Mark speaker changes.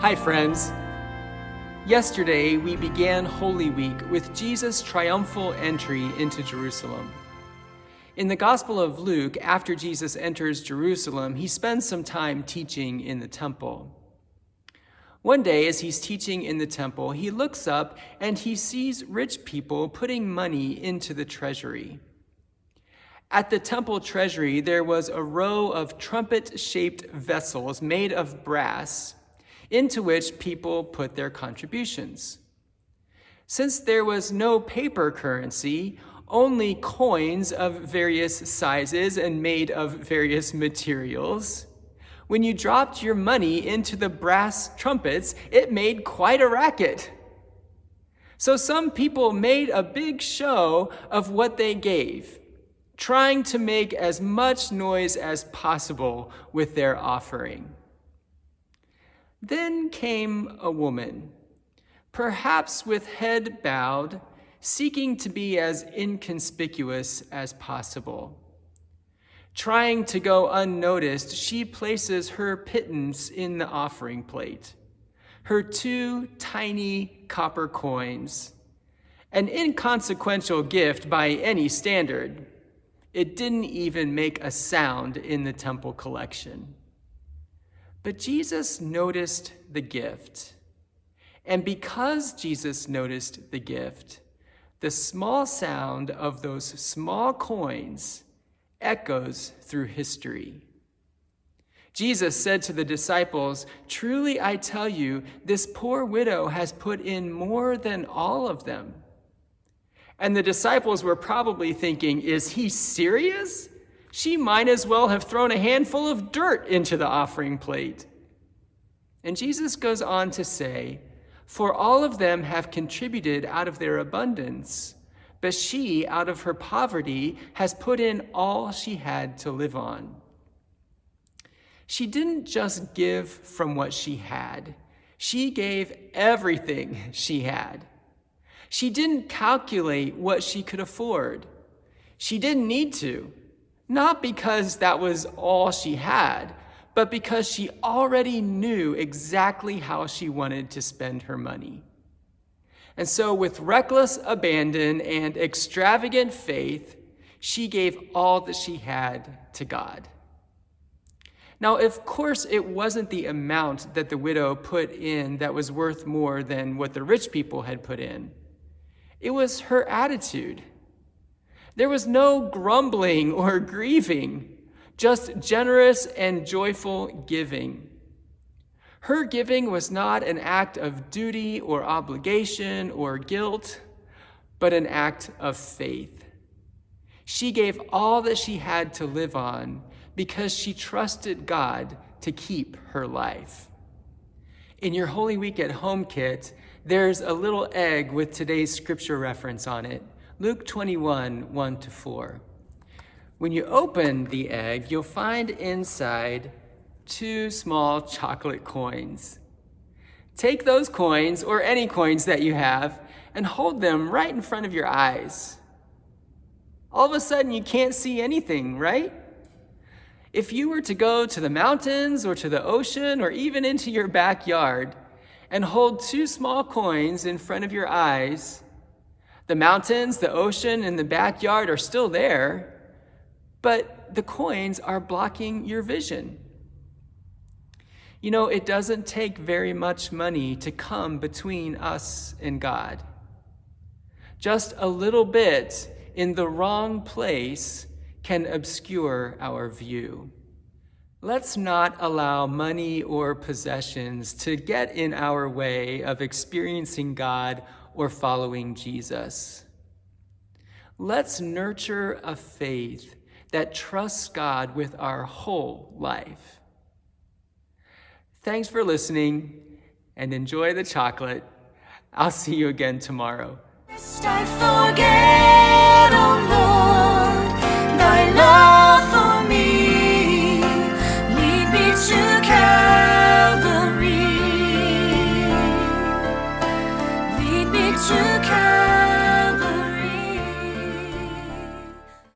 Speaker 1: Hi, friends. Yesterday, we began Holy Week with Jesus' triumphal entry into Jerusalem. In the Gospel of Luke, after Jesus enters Jerusalem, he spends some time teaching in the temple. One day, as he's teaching in the temple, he looks up and he sees rich people putting money into the treasury. At the temple treasury, there was a row of trumpet-shaped vessels made of brass, into which people put their contributions. Since there was no paper currency, only coins of various sizes and made of various materials, when you dropped your money into the brass trumpets, it made quite a racket. So some people made a big show of what they gave, trying to make as much noise as possible with their offering. Then came a woman, perhaps with head bowed, seeking to be as inconspicuous as possible. Trying to go unnoticed, she places her pittance in the offering plate, her 2 tiny copper coins, an inconsequential gift by any standard. It didn't even make a sound in the temple collection. But Jesus noticed the gift. And because Jesus noticed the gift, the small sound of those small coins echoes through history. Jesus said to the disciples, "Truly I tell you, this poor widow has put in more than all of them." And the disciples were probably thinking, "Is he serious? She might as well have thrown a handful of dirt into the offering plate." And Jesus goes on to say, "For all of them have contributed out of their abundance, but she, out of her poverty, has put in all she had to live on." She didn't just give from what she had. She gave everything she had. She didn't calculate what she could afford. She didn't need to, not because that was all she had, but because she already knew exactly how she wanted to spend her money. And so with reckless abandon and extravagant faith, she gave all that she had to God. Now, of course, it wasn't the amount that the widow put in that was worth more than what the rich people had put in. It was her attitude. There was no grumbling or grieving, just generous and joyful giving. Her giving was not an act of duty or obligation or guilt, but an act of faith. She gave all that she had to live on because she trusted God to keep her life. In your Holy Week at Home kit, there's a little egg with today's scripture reference on it, Luke 21, 1-4. When you open the egg, you'll find inside 2 small chocolate coins. Take those coins, or any coins that you have, and hold them right in front of your eyes. All of a sudden, you can't see anything, right? If you were to go to the mountains or to the ocean or even into your backyard and hold 2 small coins in front of your eyes, the mountains, the ocean, and the backyard are still there, but the coins are blocking your vision. You know, it doesn't take very much money to come between us and God. Just a little bit in the wrong place can obscure our view. Let's not allow money or possessions to get in our way of experiencing God or following Jesus. Let's nurture a faith that trusts God with our whole life. Thanks for listening, and enjoy the chocolate. I'll see you again tomorrow.
Speaker 2: Lest I forget, oh Lord.